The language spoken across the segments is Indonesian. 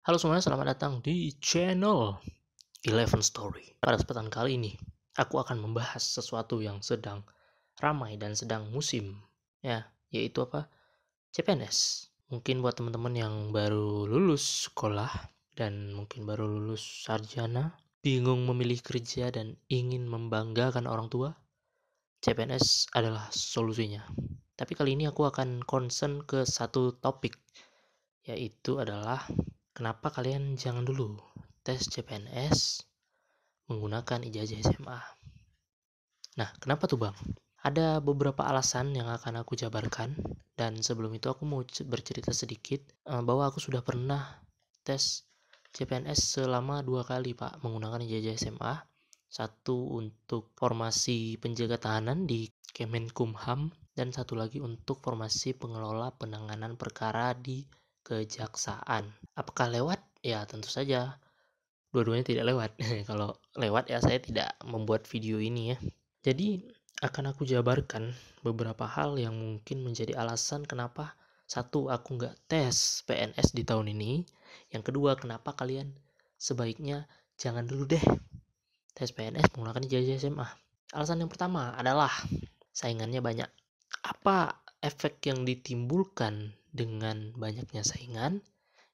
Halo semuanya, selamat datang di channel Eleven Story. Pada kesempatan kali ini, aku akan membahas sesuatu yang sedang ramai dan sedang musim, yaitu apa? CPNS. Mungkin buat teman-teman yang baru lulus sekolah dan mungkin baru lulus sarjana, bingung memilih kerja dan ingin membanggakan orang tua, CPNS adalah solusinya. Tapi kali ini aku akan concern ke satu topik, yaitu adalah kenapa kalian jangan dulu tes CPNS menggunakan ijazah SMA. Nah, kenapa tuh Bang? Ada beberapa alasan yang akan aku jabarkan, dan sebelum itu aku mau bercerita sedikit bahwa aku sudah pernah tes CPNS selama 2 kali Pak menggunakan ijazah SMA. Satu untuk formasi penjaga tahanan di Kemenkumham dan satu lagi untuk formasi pengelola penanganan perkara di Kejaksaan. Apakah lewat? Ya tentu saja dua-duanya tidak lewat. Kalau lewat ya saya tidak membuat video ini ya. Jadi akan aku jabarkan beberapa hal yang mungkin menjadi alasan kenapa satu, aku nggak tes PNS di tahun ini. Yang kedua, kenapa kalian sebaiknya jangan dulu deh tes PNS menggunakan ijazah SMA. Alasan yang pertama adalah saingannya banyak. Apa efek yang ditimbulkan dengan banyaknya saingan?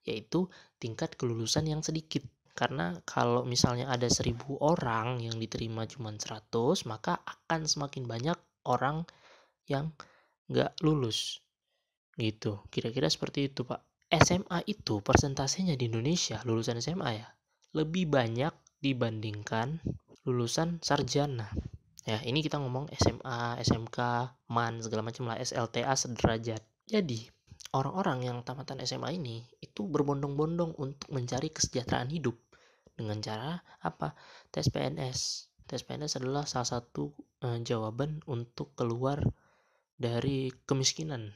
Yaitu tingkat kelulusan yang sedikit. Karena kalau misalnya ada 1.000 orang yang diterima cuma 100, maka akan semakin banyak orang yang nggak lulus. Gitu, kira-kira seperti itu Pak. SMA itu persentasenya di Indonesia, lulusan SMA ya, lebih banyak dibandingkan lulusan sarjana. Ya, ini kita ngomong SMA, SMK, MAN, segala macam lah, SLTA sederajat. Jadi, orang-orang yang tamatan SMA ini itu berbondong-bondong untuk mencari kesejahteraan hidup dengan cara apa? Tes PNS. Tes PNS adalah salah satu jawaban untuk keluar dari kemiskinan.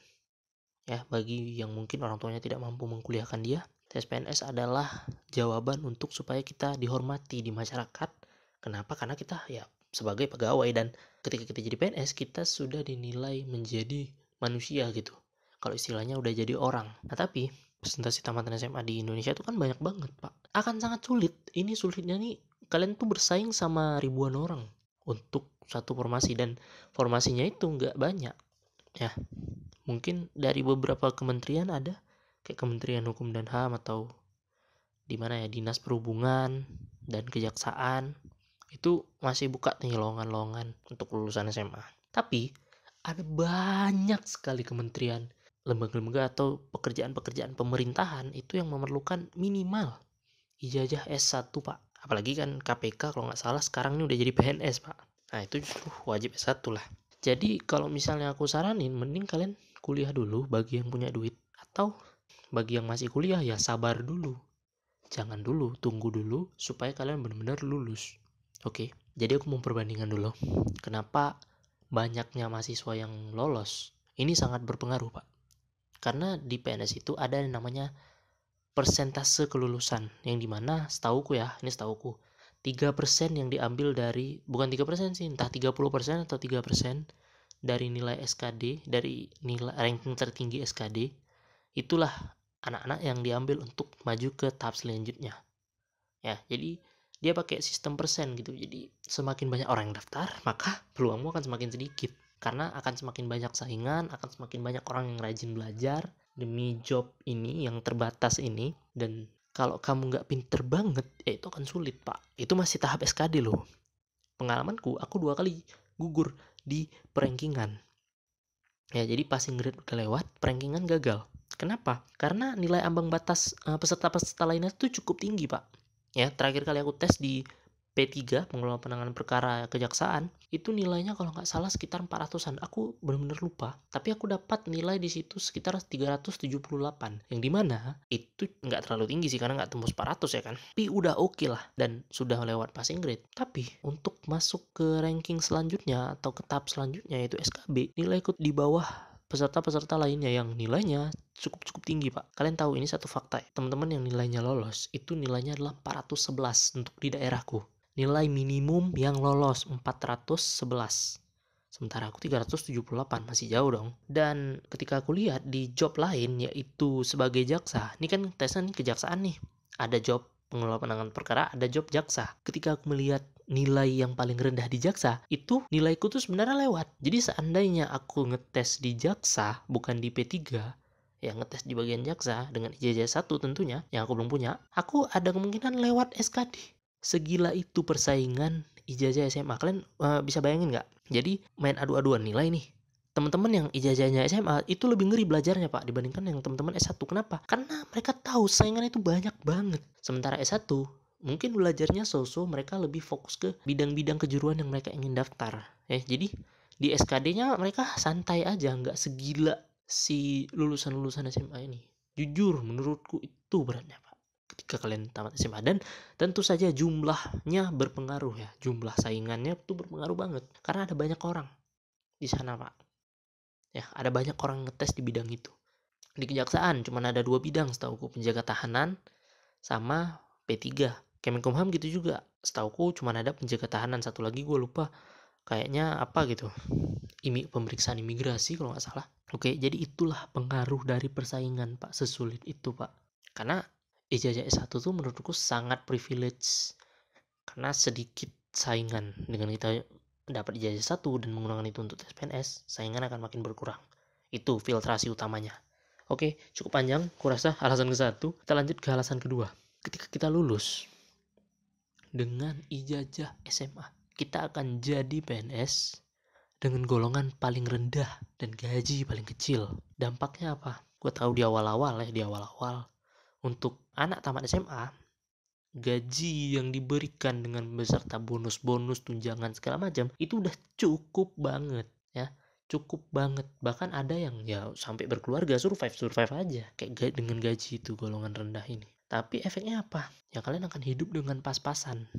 Ya, bagi yang mungkin orang tuanya tidak mampu mengkuliahkan dia, tes PNS adalah jawaban untuk supaya kita dihormati di masyarakat. Kenapa? Karena kita ya sebagai pegawai, dan ketika kita jadi PNS kita sudah dinilai menjadi manusia gitu. Kalau istilahnya udah jadi orang. Nah, tapi presentasi tamatan SMA di Indonesia itu kan banyak banget, Pak. Akan sangat sulit. Ini sulitnya nih, kalian tuh bersaing sama ribuan orang untuk satu formasi, dan formasinya itu nggak banyak. Ya, mungkin dari beberapa kementerian ada, kayak Kementerian Hukum dan HAM atau di mana ya, Dinas Perhubungan dan Kejaksaan, itu masih buka nih lowongan-lowongan untuk lulusan SMA. Tapi ada banyak sekali kementerian, lembaga-lembaga atau pekerjaan-pekerjaan pemerintahan itu yang memerlukan minimal ijazah S1 Pak. Apalagi kan KPK kalau nggak salah sekarang ini udah jadi PNS Pak. Nah itu justru wajib S1 lah. Jadi kalau misalnya aku saranin, mending kalian kuliah dulu bagi yang punya duit, atau bagi yang masih kuliah ya sabar dulu. Jangan dulu, tunggu dulu supaya kalian benar-benar lulus. Oke, jadi aku mau perbandingan dulu. Kenapa banyaknya mahasiswa yang lolos? Ini sangat berpengaruh, Pak. Karena di PNS itu ada yang namanya persentase kelulusan, yang dimana setauku ya, ini setauku, 3% yang diambil dari, bukan 3% sih, entah 30% atau 3% dari nilai SKD, dari nilai ranking tertinggi SKD, itulah anak-anak yang diambil untuk maju ke tahap selanjutnya. Ya, jadi dia pakai sistem persen gitu. Jadi semakin banyak orang yang daftar, maka peluangmu akan semakin sedikit. Karena akan semakin banyak saingan, akan semakin banyak orang yang rajin belajar demi job ini yang terbatas ini. Dan kalau kamu nggak pinter banget, ya itu akan sulit Pak. Itu masih tahap SKD loh. Pengalamanku, aku 2 kali gugur di perankingan. Ya, jadi passing grade udah lewat, perankingan gagal. Kenapa? Karena nilai ambang batas peserta-peserta lainnya itu cukup tinggi, Pak. Ya, terakhir kali aku tes di P3, pengelola penanganan perkara kejaksaan, itu nilainya kalau nggak salah sekitar 400-an. Aku benar-benar lupa. Tapi aku dapat nilai di situ sekitar 378. Yang dimana itu nggak terlalu tinggi sih, karena nggak tembus 400 ya kan. Tapi udah oke lah, dan sudah lewat passing grade. Tapi untuk masuk ke ranking selanjutnya atau ke tahap selanjutnya, yaitu SKB, nilai ikut di bawah peserta-peserta lainnya yang nilainya cukup tinggi Pak. Kalian tahu ini satu fakta ya, teman-teman yang nilainya lolos itu nilainya adalah 411 untuk di daerahku. Nilai minimum yang lolos 411. Sementara aku 378, masih jauh dong. Dan ketika aku lihat di job lain, yaitu sebagai jaksa, ini kan tesnya nih kejaksaan nih. Ada job pengelola penanganan perkara, ada job jaksa. Ketika aku melihat nilai yang paling rendah di jaksa, itu nilaiku tuh sebenarnya lewat. Jadi seandainya aku ngetes di jaksa, bukan di P3, ya ngetes di bagian jaksa dengan ijazah 1 tentunya, yang aku belum punya, aku ada kemungkinan lewat SKD. Segila itu persaingan ijazah SMA. Kalian bisa bayangin nggak? Jadi main adu-aduan nilai nih. Teman-teman yang ijazahnya SMA itu lebih ngeri belajarnya Pak dibandingkan yang teman-teman S1. Kenapa? Karena mereka tahu saingan itu banyak banget. Sementara S1 mungkin belajarnya so-so, mereka lebih fokus ke bidang-bidang kejuruan yang mereka ingin daftar. Jadi di SKD-nya mereka santai aja, nggak segila si lulusan-lulusan SMA ini. Jujur menurutku itu beratnya Pak ketika kalian tamat SMA. Dan tentu saja jumlahnya berpengaruh ya. Jumlah saingannya itu berpengaruh banget. Karena ada banyak orang di sana Pak. Ya, ada banyak orang ngetes di bidang itu. Di kejaksaan cuma ada 2 bidang setauku, penjaga tahanan sama P3. Kemenkumham gitu juga. Setauku cuma ada penjaga tahanan, satu lagi gue lupa. Kayaknya apa gitu. Pemeriksaan imigrasi kalau nggak salah. Oke, jadi itulah pengaruh dari persaingan Pak, sesulit itu Pak. Karena ijazah S1 tuh menurutku sangat privilege. Karena sedikit saingan dengan kita dapat ijazah 1 dan menggunakan itu untuk tes PNS, saingan akan makin berkurang. Itu filtrasi utamanya. Oke, cukup panjang kurasa alasan ke-1. Kita lanjut ke alasan kedua. Ketika kita lulus dengan ijazah SMA, kita akan jadi PNS dengan golongan paling rendah dan gaji paling kecil. Dampaknya apa? Gue tahu di awal-awal untuk anak tamat SMA, gaji yang diberikan dengan beserta bonus-bonus, tunjangan segala macam itu udah cukup banget ya. Cukup banget. Bahkan ada yang ya sampai berkeluarga, survive aja kayak dengan gaji itu golongan rendah ini. Tapi efeknya apa? Ya kalian akan hidup dengan pas-pasan.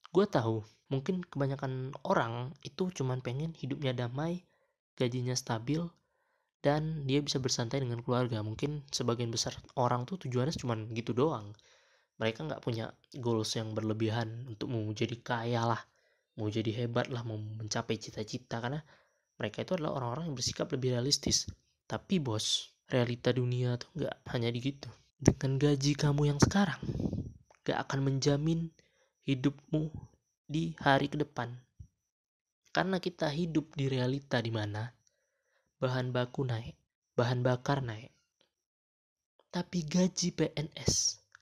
Gue tahu mungkin kebanyakan orang itu cuman pengen hidupnya damai, gajinya stabil, dan dia bisa bersantai dengan keluarga. Mungkin sebagian besar orang tuh tujuannya cuma gitu doang. Mereka nggak punya goals yang berlebihan untuk mau jadi kaya lah, mau jadi hebat lah, mau mencapai cita-cita. Karena mereka itu adalah orang-orang yang bersikap lebih realistis. Tapi bos, realita dunia tuh nggak hanya di gitu. Dengan gaji kamu yang sekarang, nggak akan menjamin hidupmu di hari ke depan. Karena kita hidup di realita di mana bahan baku naik, bahan bakar naik. Tapi gaji PNS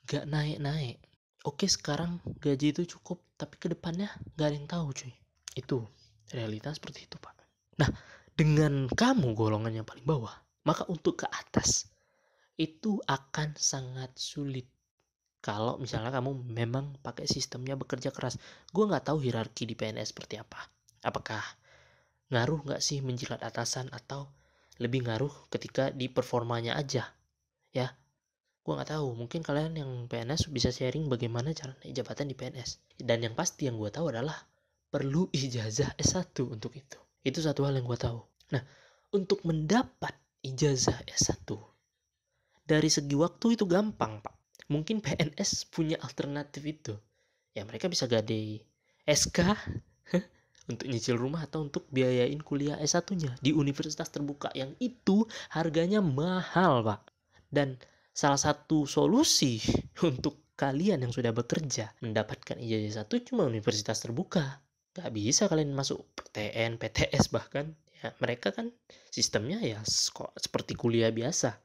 nggak naik-naik. Oke, sekarang gaji itu cukup, tapi kedepannya gak ada yang tahu cuy. Itu realitas seperti itu Pak. Nah, dengan kamu golongan yang paling bawah, maka untuk ke atas itu akan sangat sulit. Kalau misalnya kamu memang pakai sistemnya bekerja keras. Gue gak tahu hierarki di PNS seperti apa. Apakah ngaruh gak sih menjilat atasan, atau lebih ngaruh ketika di performanya aja ya. Gue nggak tahu, mungkin kalian yang PNS bisa sharing bagaimana cara naik jabatan di PNS. Dan yang pasti yang gue tahu adalah perlu ijazah S1 untuk itu. Itu satu hal yang gue tahu. Nah, untuk mendapat ijazah S1 dari segi waktu itu gampang Pak. Mungkin PNS punya alternatif itu. Ya mereka bisa gade SK untuk nyicil rumah atau untuk biayain kuliah S1-nya di universitas terbuka yang itu harganya mahal Pak. Dan salah satu solusi untuk kalian yang sudah bekerja mendapatkan ijazah 1 cuma universitas terbuka. Gak bisa kalian masuk PTN, PTS bahkan. Ya, mereka kan sistemnya ya seperti kuliah biasa.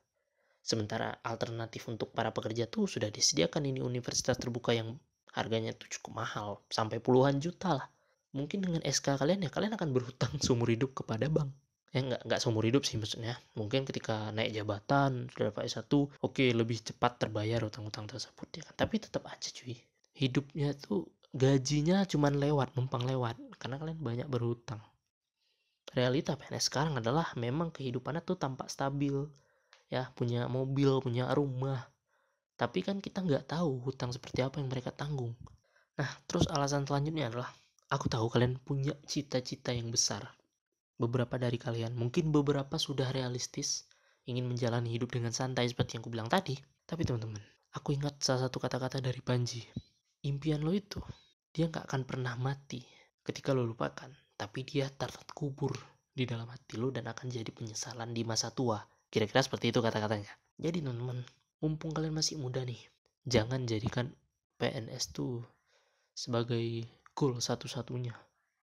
Sementara alternatif untuk para pekerja tuh sudah disediakan ini universitas terbuka yang harganya tuh cukup mahal. Sampai puluhan juta lah. Mungkin dengan SK kalian ya kalian akan berhutang seumur hidup kepada bank. Nggak seumur hidup sih maksudnya. Mungkin ketika naik jabatan sudah dapat S1, oke, lebih cepat terbayar utang-utang tersebut ya kan. Tapi tetap aja cuy, hidupnya tuh gajinya cuman lewat, numpang lewat, karena kalian banyak berhutang. Realita PNS sekarang adalah memang kehidupannya tuh tampak stabil ya, punya mobil, punya rumah, tapi kan kita nggak tahu hutang seperti apa yang mereka tanggung. Nah, terus alasan selanjutnya adalah aku tahu kalian punya cita-cita yang besar. Beberapa dari kalian, mungkin beberapa sudah realistis, ingin menjalani hidup dengan santai seperti yang aku bilang tadi. Tapi teman-teman, aku ingat salah satu kata-kata dari Panji. Impian lo itu, dia gak akan pernah mati ketika lo lupakan. Tapi dia terkubur di dalam hati lo dan akan jadi penyesalan di masa tua. Kira-kira seperti itu kata-katanya. Jadi teman-teman, mumpung kalian masih muda nih, Jangan jadikan PNS tuh sebagai goal satu-satunya.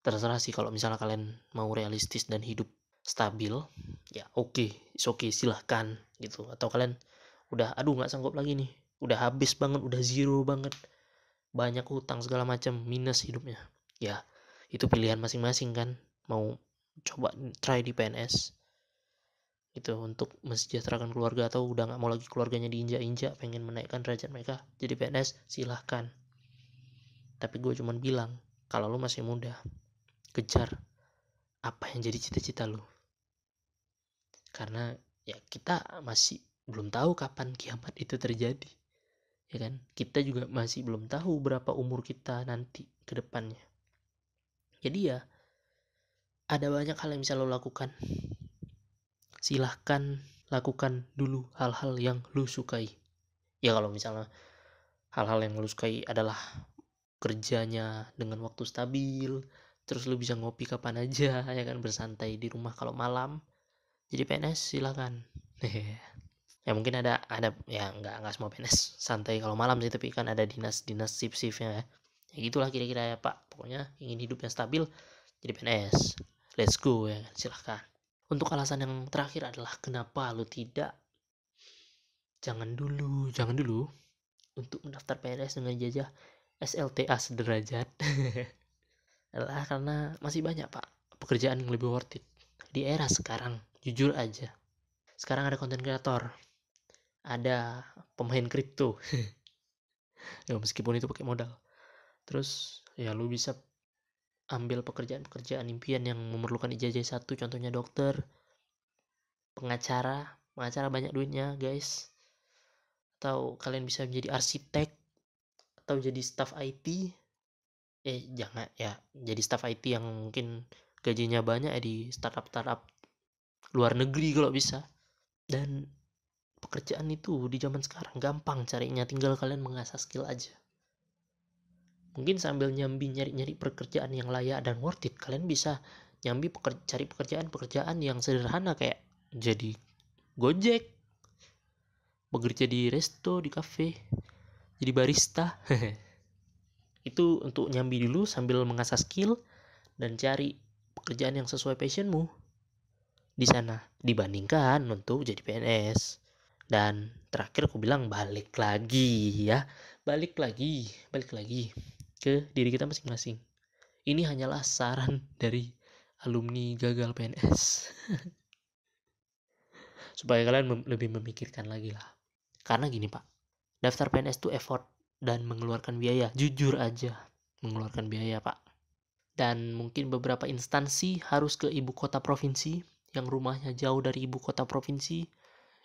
Terserah sih kalau misalnya kalian mau realistis dan hidup stabil, ya oke, oke, silahkan gitu. Atau kalian udah aduh nggak sanggup lagi nih, udah habis banget, udah zero banget, banyak hutang segala macam, minus hidupnya, ya itu pilihan masing-masing kan. Mau coba try di PNS gitu untuk mensejahterakan keluarga, atau udah nggak mau lagi keluarganya diinjak-injak, pengen menaikkan derajat mereka jadi PNS, silahkan. Tapi gue cuman bilang, kalau lu masih muda, kejar apa yang jadi cita-cita lu, karena ya kita masih belum tahu kapan kiamat itu terjadi, ya kan. Kita juga masih belum tahu berapa umur kita nanti ke depannya. Jadi ya ada banyak hal yang bisa lo lakukan. Silahkan lakukan dulu hal-hal yang lo sukai. Ya kalau misalnya hal-hal yang lo sukai adalah kerjanya dengan waktu stabil, terus lo bisa ngopi kapan aja, ya kan, bersantai di rumah kalau malam, jadi PNS silakan. Ya mungkin ada ya nggak semua PNS santai kalau malam sih, tapi kan ada dinas shift-shiftnya ya. Ya gitulah kira-kira ya Pak. Pokoknya ingin hidup yang stabil, jadi PNS. Let's go ya, silahkan. Untuk alasan yang terakhir adalah kenapa lo tidak, jangan dulu untuk mendaftar PNS dengan jajah SLTA sederajat. Adalah karena masih banyak Pak pekerjaan yang lebih worth it di era sekarang. Jujur aja, sekarang ada konten kreator, ada pemain kripto. Ya meskipun itu pakai modal. Terus ya lu bisa ambil pekerjaan-pekerjaan impian yang memerlukan ijazah satu, contohnya dokter, pengacara banyak duitnya guys. Atau kalian bisa menjadi arsitek, atau jadi staff IT. Jangan ya jadi staff IT yang mungkin gajinya banyak ya di startup luar negeri kalau bisa. Dan pekerjaan itu di zaman sekarang gampang carinya, tinggal kalian mengasah skill aja. Mungkin sambil nyambi nyari-nyari pekerjaan yang layak dan worth it, kalian bisa nyambi cari pekerjaan yang sederhana kayak jadi Gojek, bekerja di resto, di cafe, jadi barista. Itu untuk nyambi dulu sambil mengasah skill dan cari pekerjaan yang sesuai passionmu di sana, dibandingkan untuk jadi PNS. Dan terakhir aku bilang balik lagi ke diri kita masing-masing. Ini hanyalah saran dari alumni gagal PNS. Supaya kalian lebih memikirkan lagi lah. Karena gini Pak, daftar PNS itu effort dan mengeluarkan biaya. Jujur aja, mengeluarkan biaya Pak. Dan mungkin beberapa instansi harus ke ibu kota provinsi, yang rumahnya jauh dari ibu kota provinsi.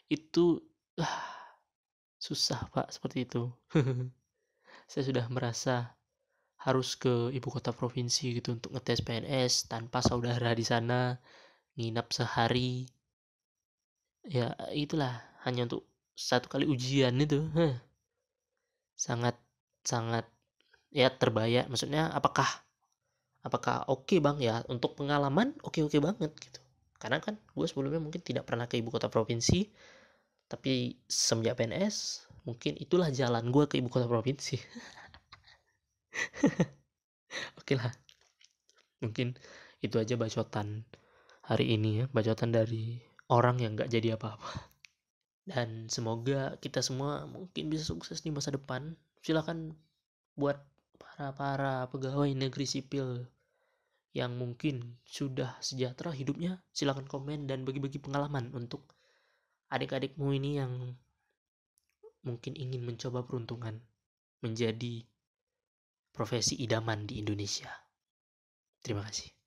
Itu susah Pak, seperti itu. Saya sudah merasa harus ke ibu kota provinsi gitu untuk ngetes PNS tanpa saudara di sana, nginap sehari. Ya itulah, hanya untuk satu kali ujian itu. Sangat sangat ya terbayar. Maksudnya apakah oke Bang ya, untuk pengalaman oke banget gitu. Karena kan gue sebelumnya mungkin tidak pernah ke ibu kota provinsi, tapi semenjak PNS mungkin itulah jalan gue ke ibu kota provinsi. Oke lah, mungkin itu aja bacotan hari ini ya, bacotan dari orang yang gak jadi apa-apa. Dan semoga kita semua mungkin bisa sukses di masa depan. Silakan buat para pegawai negeri sipil yang mungkin sudah sejahtera hidupnya, silakan komen dan bagi-bagi pengalaman untuk adik-adikmu ini yang mungkin ingin mencoba peruntungan menjadi profesi idaman di Indonesia. Terima kasih.